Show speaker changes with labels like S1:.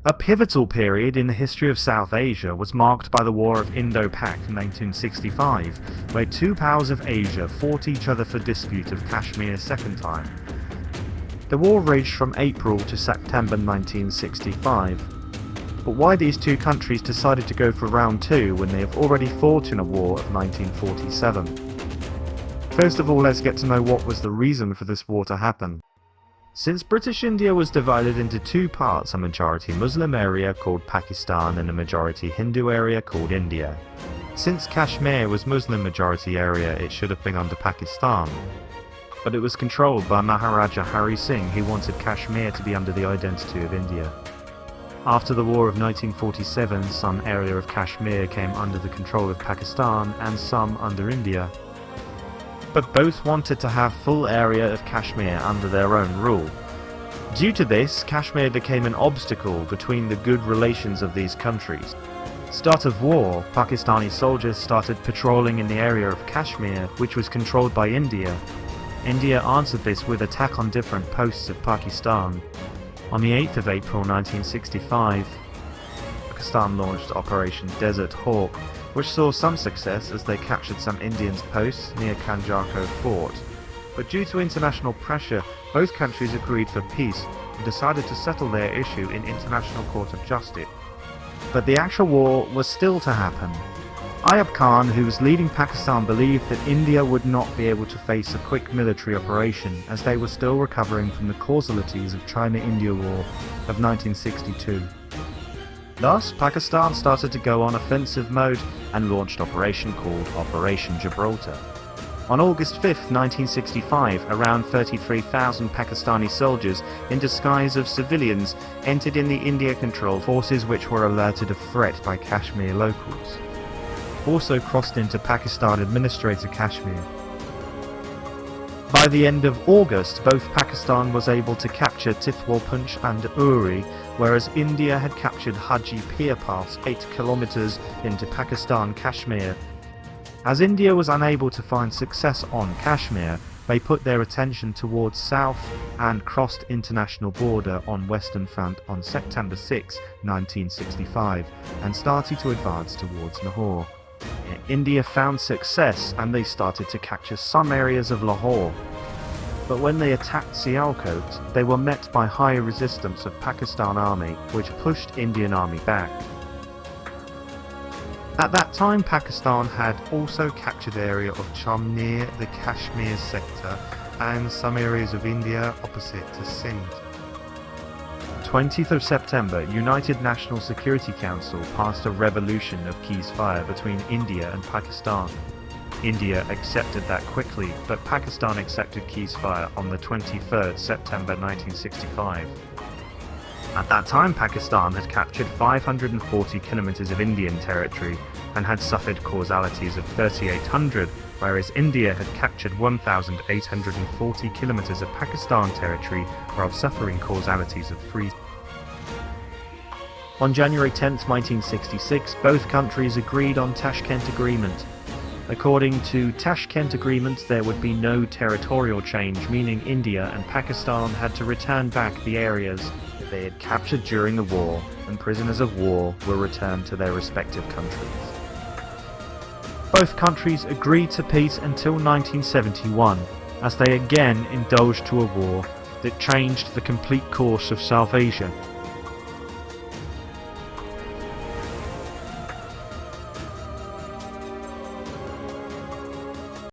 S1: A pivotal period in the history of South Asia was marked by the War of Indo-Pak in 1965, where two powers of Asia fought each other for dispute of Kashmir a second time. The war raged from April to September 1965. But why these two countries decided to go for round two when they have already fought in a war of 1947? First of all, let's get to know what was the reason for this war to happen. Since British India was divided into two parts, a majority Muslim area called Pakistan and a majority Hindu area called India. Since Kashmir was Muslim majority area, it should have been under Pakistan. But it was controlled by Maharaja Hari Singh, who wanted Kashmir to be under the identity of India. After the War of 1947, some area of Kashmir came under the control of Pakistan and some under India. But both wanted to have full area of Kashmir under their own rule. Due to this, Kashmir became an obstacle between the good relations of these countries. Start of war, Pakistani soldiers started patrolling in the area of Kashmir, which was controlled by India. India answered this with attack on different posts of Pakistan. On the 8th of April 1965, Pakistan launched Operation Desert Hawk, which saw some success as they captured some Indian posts near Kanjarko Fort. But due to international pressure, both countries agreed for peace and decided to settle their issue in International Court of Justice. But the actual war was still to happen. Ayub Khan, who was leading Pakistan, believed that India would not be able to face a quick military operation as they were still recovering from the causalities of China-India War of 1962. Thus, Pakistan started to go on offensive mode and launched an operation called Operation Gibraltar. On August 5, 1965, around 33,000 Pakistani soldiers in disguise of civilians entered in the India-controlled forces, which were alerted of threat by Kashmir locals. Also crossed into Pakistan administrator Kashmir. By the end of August, both Pakistan was able to capture Tithwal Punch and Uri, whereas India had captured Haji Pir Pass 8 kilometers into Pakistan Kashmir. As India was unable to find success on Kashmir, they put their attention towards south and crossed international border on Western Front on September 6, 1965, and started to advance towards Lahore. India found success and they started to capture some areas of Lahore. But when they attacked Sialkot, they were met by high resistance of Pakistan army, which pushed Indian army back. At that time, Pakistan had also captured the area of Cham near the Kashmir sector and some areas of India opposite to Sindh. 20th of September, United National Security Council passed a resolution of ceasefire between India and Pakistan. India accepted that quickly, but Pakistan accepted ceasefire on the 23rd September 1965. At that time, Pakistan had captured 540 kilometers of Indian territory and had suffered causalities of 3,800, whereas India had captured 1,840 kilometers of Pakistan territory, while suffering causalities of 3. On January 10, 1966, both countries agreed on Tashkent Agreement. According to Tashkent Agreement, there would be no territorial change, meaning India and Pakistan had to return back the areas that they had captured during the war, and prisoners of war were returned to their respective countries. Both countries agreed to peace until 1971, as they again indulged to a war that changed the complete course of South Asia.